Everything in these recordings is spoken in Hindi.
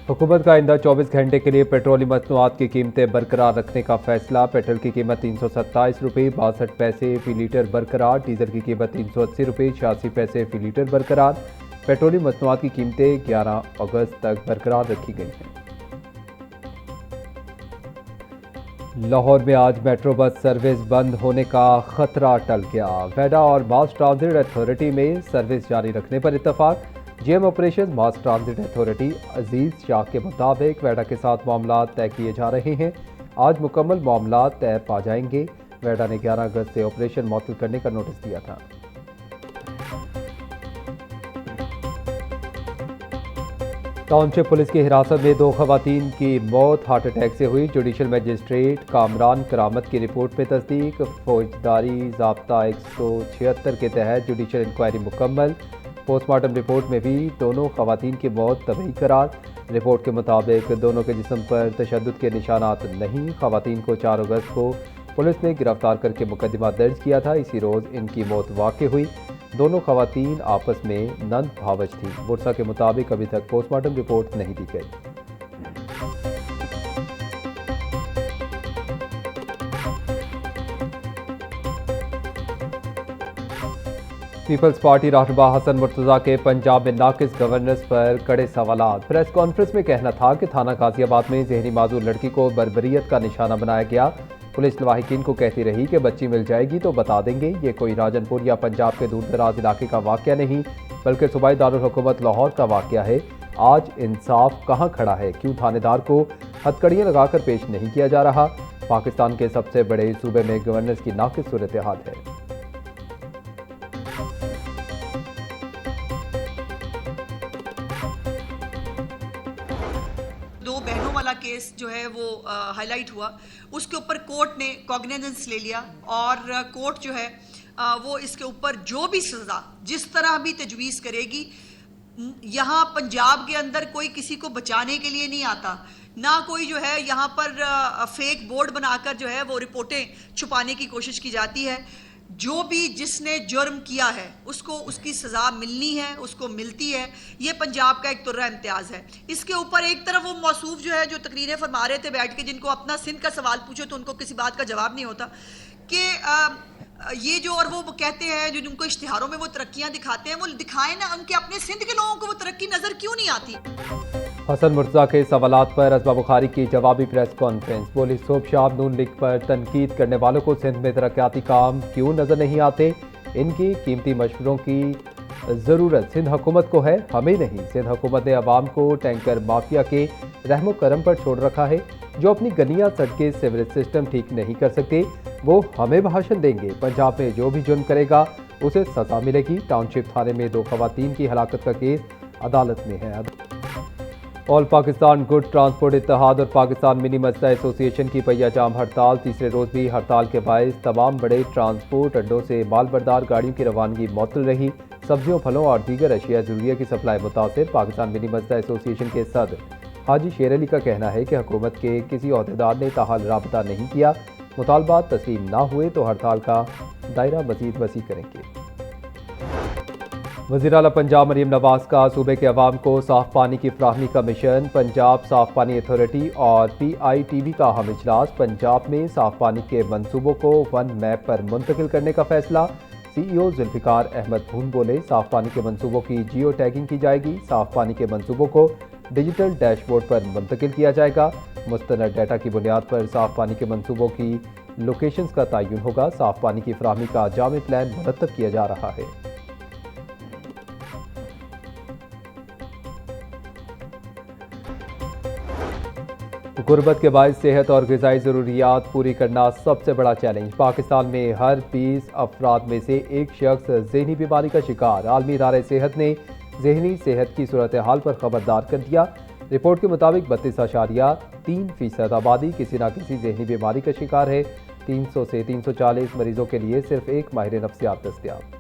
हुकूमत का आइंदा 24 घंटे के लिए पेट्रोलियम मसनूआत की कीमतें बरकरार रखने का फैसला। पेट्रोल की कीमत 327 रुपये 62 पैसे फी लीटर बरकरार। डीजल की कीमत 380 रुपये 86 पैसे फी लीटर बरकरार। पेट्रोलियम मसनूआत की कीमतें 11 अगस्त तक बरकरार रखी गई हैं। लाहौर में आज मेट्रो बस सर्विस बंद होने का खतरा टल गया। वेडा और मास ट्रांजिट अथॉरिटी में सर्विस जारी रखने पर इत्तफाक। GM operation mass transit authority Aziz Shah के मुताबिक वेडा के साथ मामला तय किए जा रहे हैं। आज मुकम्मल मामला तय पा जाएंगे। वेडा ने 11 अगस्त से ऑपरेशन मुअत्तल करने का नोटिस दिया था। टाउनशिप पुलिस की हिरासत में 2 खवातीन की मौत हार्ट अटैक से हुई। जुडिशल मजिस्ट्रेट कामरान करामत की रिपोर्ट में तस्दीक। फौजदारी ज़ाब्ता 176 के तहत जुडिशल इंक्वायरी मुकम्मल। पोस्टमार्टम रिपोर्ट में भी दोनों खवातीन की मौत तबई करार। रिपोर्ट के मुताबिक दोनों के जिस्म पर तशद्दुद के निशानात नहीं। खवातीन को 4 अगस्त को पुलिस ने गिरफ्तार करके मुकदमा दर्ज किया था। इसी रोज़ इनकी मौत वाक़ हुई। दोनों खवातीन आपस में नंद भावज थी। बुरसा के मुताबिक अभी तक पोस्टमार्टम रिपोर्ट नहीं दी गई। पीपल्स पार्टी रहनुमा हसन मुर्तज़ा के पंजाब में नाकिस गवर्नेंस पर कड़े सवालात। प्रेस कॉन्फ्रेंस में कहना था कि थाना गाजियाबाद में जहनी माजूर लड़की को बर्बरियत का निशाना बनाया गया। पुलिस लवाहिकीन को कहती रही कि बच्ची मिल जाएगी तो बता देंगे। ये कोई राजनपुर या पंजाब के दूर दराज इलाके का वाक़या नहीं, बल्कि सूबाई दारुल हुकूमत लाहौर का वाक़या है। आज इंसाफ कहाँ खड़ा है? क्यों थानेदार को हथकड़ियाँ लगाकर पेश नहीं किया जा रहा? पाकिस्तान के सबसे बड़े सूबे में गवर्नेंस की नाकिस सूरत हाल है। दो बहनों वाला केस जो है वो हाईलाइट हुआ, उसके ऊपर कोर्ट ने कॉग्निजेंस ले लिया और कोर्ट जो है वो इसके ऊपर जो भी सज़ा जिस तरह भी तजवीज़ करेगी। यहाँ पंजाब के अंदर कोई किसी को बचाने के लिए नहीं आता, ना कोई जो है यहाँ पर फेक बोर्ड बनाकर जो है वो रिपोर्टें छुपाने की कोशिश की जाती है। जो भी जिसने जुर्म किया है उसको उसकी सज़ा मिलनी है, उसको मिलती है। ये पंजाब का एक तुर्रा इम्तियाज़ है। इसके ऊपर एक तरफ वो मौसूफ जो है जो तकरीरें फरमा रहे थे बैठ के, जिनको अपना सिंध का सवाल पूछो तो उनको किसी बात का जवाब नहीं होता कि ये जो और वो कहते हैं जो जिनको इश्तिहारों में वो तरक्कियां दिखाते हैं, वो दिखाएं ना, उनके अपने सिंध के लोगों को वो तरक्की नजर क्यों नहीं आती? हसन मुर्तज़ा के सवालात पर असमा बुखारी की जवाबी प्रेस कॉन्फ्रेंस। बोली सुबह शाम नून लीग पर तनकीद करने वालों को सिंध में तरक्याती काम क्यों नजर नहीं आते? इनकी कीमती मशवरों की ज़रूरत सिंध हुकूमत को है, हमें नहीं। सिंध हुकूमत ने अवाम को टैंकर माफिया के रहमो करम पर छोड़ रखा है। जो अपनी गलियां सड़कें सिवरेज सिस्टम ठीक नहीं कर सकते वो हमें भाषण देंगे। पंजाब में जो भी जुर्म करेगा उसे सजा मिलेगी। टाउनशिप थाने में 2 खवातीन की हलाकत का केस अदालत में है। ऑल पाकिस्तान गुड ट्रांसपोर्ट इत्तेहाद और पाकिस्तान मिनी मजदा एसोसिएशन की पहिया जाम हड़ताल। तीसरे रोज भी हड़ताल के बायस तमाम बड़े ट्रांसपोर्ट अड्डों से मालबरदार गाड़ियों की रवानगी मुअत्तल रही। सब्जियों, फलों और दीगर अशिया ज़रूरिया की सप्लाई मुतासिर। पाकिस्तान मिनी मजदा एसोसिएशन के सदर हाजी शेर अली का कहना है कि हुकूमत के किसी अहदेदार ने ताहाल राबता नहीं किया। मुतालबात तस्लीम ना हुए तो हड़ताल का दायरा मजीद वसी करेंगे। वज़ीर आला पंजाब मरीम नवाज का सूबे के अवाम को साफ पानी की फराहमी का मिशन। पंजाब साफ पानी अथॉरिटी और PITV का अहम इजलास। पंजाब में साफ पानी के मंसूबों को वन मैप पर मुंतकिल करने का फैसला। CEO जुल्फिकार अहमद भून बोले साफ पानी के मंसूबों की जियो टैगिंग की जाएगी। साफ पानी के मंसूबों को डिजिटल डैशबोर्ड पर मुंतकिल किया जाएगा। मुस्तनद डाटा की बुनियाद पर साफ पानी के मंसूबों की लोकेशंस का तयन होगा। साफ पानी की फराहमी का जामी प्लान मुरतब किया जा रहा है। गुर्बत के बायस सेहत और ग़िज़ाई ज़रूरियात पूरी करना सबसे बड़ा चैलेंज। पाकिस्तान में हर 20 अफराद में से एक शख्स ज़हनी बीमारी का शिकार। आलमी इदारे सेहत ने ज़हनी सेहत की सूरत हाल पर खबरदार कर दिया। रिपोर्ट के मुताबिक 32.3% आबादी किसी न किसी ज़हनी बीमारी का शिकार है। 300 से 340 मरीजों के लिए सिर्फ एक माहिर नफ्सियात दस्तयाब।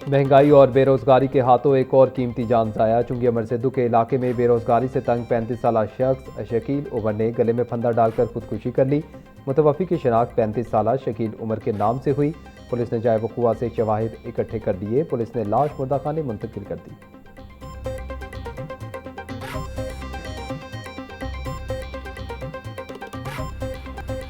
महंगाई और बेरोजगारी के हाथों एक और कीमती जान ज़ाया। चुंगी अमर सिद्धू के इलाके में बेरोजगारी से तंग 35 साला शख्स शकील उमर ने गले में फंदा डालकर खुदकुशी कर ली। मुतवफ़ी की शिनाख्त 35 साला शकील उमर के नाम से हुई। पुलिस ने जाए वक़ुआ से शवाहिद इकट्ठे कर दिए। पुलिस ने लाश मुर्दा खाने मुंतकिल कर दी।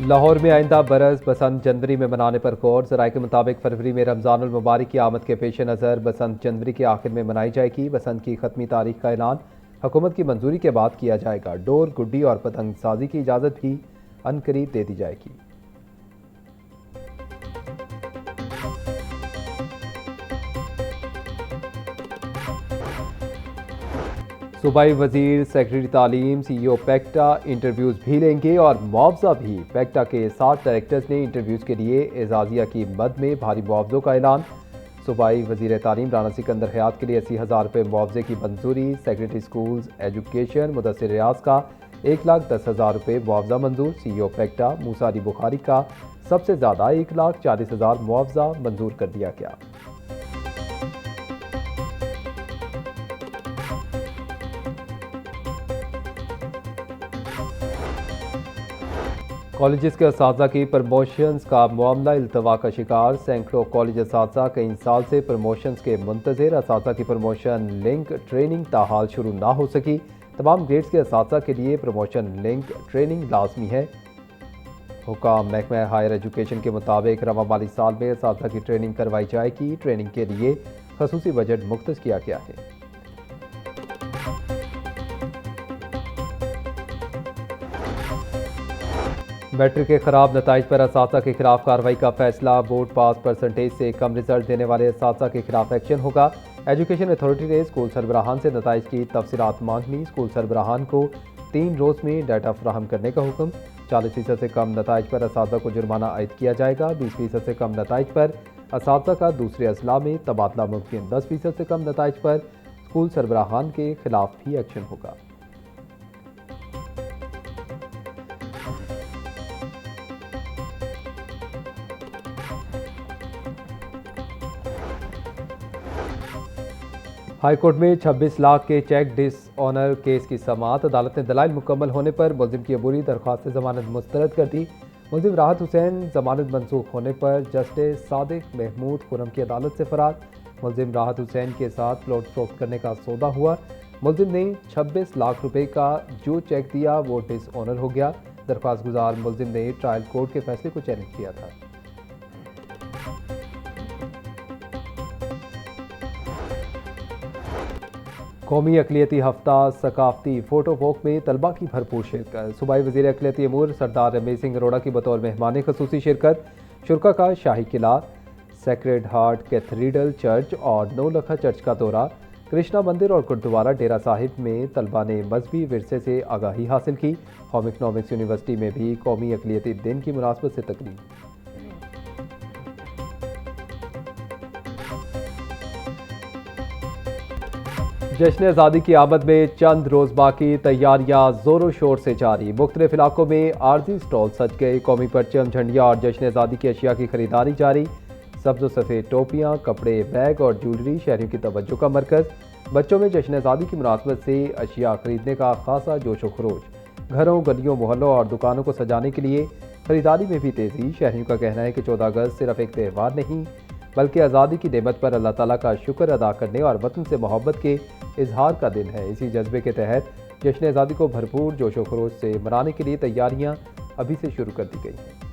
लाहौर में आइंदा बरस बसंत जनवरी में मनाने पर गौर। ज़राए के मुताबिक फरवरी में रमज़ानुल मुबारक की आमद के पेश नज़र बसंत जनवरी के आखिर में मनाई जाएगी। बसंत की खत्मी तारीख का ऐलान हुकूमत की मंजूरी के बाद किया जाएगा। डोर, गुड्डी और पतंग साजी की इजाज़त भी अनकरीब दे दी जाएगी। सूबाई वजीर सेक्रेटरी तालीम CEO पैक्टा इंटरव्यूज़ भी लेंगे और मुआवजा भी। पैक्टा के 60 डायरेक्टर्स ने इंटरव्यूज़ के लिए एजाजिया की मद में भारी मुआवजों का ऐलान। सूबाई वजीर तालीम राना सिकंदर हयात के लिए 80,000 रुपये मुआवजे की मंजूरी। सेक्रेटरी स्कूल्स एजुकेशन मुदस्सिर रियाज का 1,10,000 रुपये मुआवजा मंजूर। CEO पैक्टा मूसा अली बुखारी का सबसे ज़्यादा 1,40,000 मुआवजा मंजूर कर दिया गया। कॉलेजेस के असातिज़ा की प्रमोशंस का मामला इल्तवा का शिकार। सैकड़ों कॉलेज असातिज़ा कई साल से प्रमोशंस के मुंतज़िर। असातिज़ा की प्रमोशन लिंक ट्रेनिंग ताहाल शुरू ना हो सकी। तमाम ग्रेड्स के असातिज़ा के लिए प्रमोशन लिंक ट्रेनिंग लाजमी है। हुकाम महकमा हायर एजुकेशन के मुताबिक रवा माली साल में असातिज़ा की ट्रेनिंग करवाई जाएगी। ट्रेनिंग के लिए खसूसी बजट मुख्तस किया गया है। मैट्रिक के खराब नताइज पर असातिज़ा के खिलाफ कार्रवाई का फैसला। बोर्ड पास परसेंटेज से कम रिजल्ट देने वाले असातिज़ा के खिलाफ एक्शन होगा। एजुकेशन अथॉरिटी ने स्कूल सरबराहान से नताइज की तफसीलात मांगी। स्कूल सरबराहान को 3 रोज़ में डाटा फराहम करने का हुक्म। 40% से कम नताइज पर असातिज़ा को जुर्माना आयद किया जाएगा। 20% से कम नताइज पर असातिज़ा का दूसरे अजला में तबादला मुमकिन। 10% से कम नताइज पर स्कूल सरबराहान के खिलाफ भी एक्शन होगा। हाईकोर्ट में 26 लाख के चेक डिसऑनर केस की समाअत। अदालत ने दलाइल मुकम्मल होने पर मुलजिम की अबूरी दरख्वास्त जमानत मुस्तरद कर दी। मुलजिम राहत हुसैन जमानत मनसूख होने पर जस्टिस सादिक महमूद खुरम की अदालत से फरार। मुलजिम राहत हुसैन के साथ प्लॉट फरोख्त करने का सौदा हुआ। मुलजिम ने 26 लाख रुपए का जो चेक दिया वो डिसऑनर हो गया। दरख्वास्त गुजार मुलजिम ने ट्रायल कोर्ट के फैसले को चैलेंज किया था। कौमी अक़लियती हफ्ता सकाफ़ती फ़ोटो वॉक में तलबा की भरपूर शिरकत। सूबाई वज़ीर अक़लियती अमूर सरदार रमेश सिंह अरोड़ा की बतौर मेहमान ख़ुसूसी शिरकत। शुरका का शाही किला, सेक्रेड हार्ट कैथेड्रल चर्च और नौलखा चर्च का दौरा। कृष्णा मंदिर और गुरुद्वारा डेरा साहिब में तलबा ने मजहबी विरसे से आगाही हासिल की। होम इकनॉमिक्स यूनिवर्सिटी में भी कौमी अक़लियती दिन की मुनासबत से तकरीब। जश्न आज़ादी की आमद में चंद रोज़ बाकी, तैयारियां जोरों शोर से जारी। मुख्तलिफ इलाकों में आर्जी स्टॉल सज गए। कौमी परचम, झंडिया और जश्न आज़ादी की अशिया की खरीदारी जारी। सब्ज़ सफ़ेद टोपियाँ, कपड़े, बैग और ज्वेलरी शहरियों की तवज्जो का मरकज़। बच्चों में जश्न आज़ादी की मुनासबत से अशिया खरीदने का खासा जोश व खरोश। घरों, गलियों, मोहल्लों और दुकानों को सजाने के लिए खरीदारी में भी तेज़ी। शहरियों का कहना है कि 14 अगस्त सिर्फ एक त्यौहार नहीं बल्कि आज़ादी की नेमत पर अल्लाह ताला का शुक्र अदा करने और वतन से मोहब्बत के इजहार का दिन है। इसी जज्बे के तहत जश्न आज़ादी को भरपूर जोश व खरोश से मनाने के लिए तैयारियां अभी से शुरू कर दी गई हैं।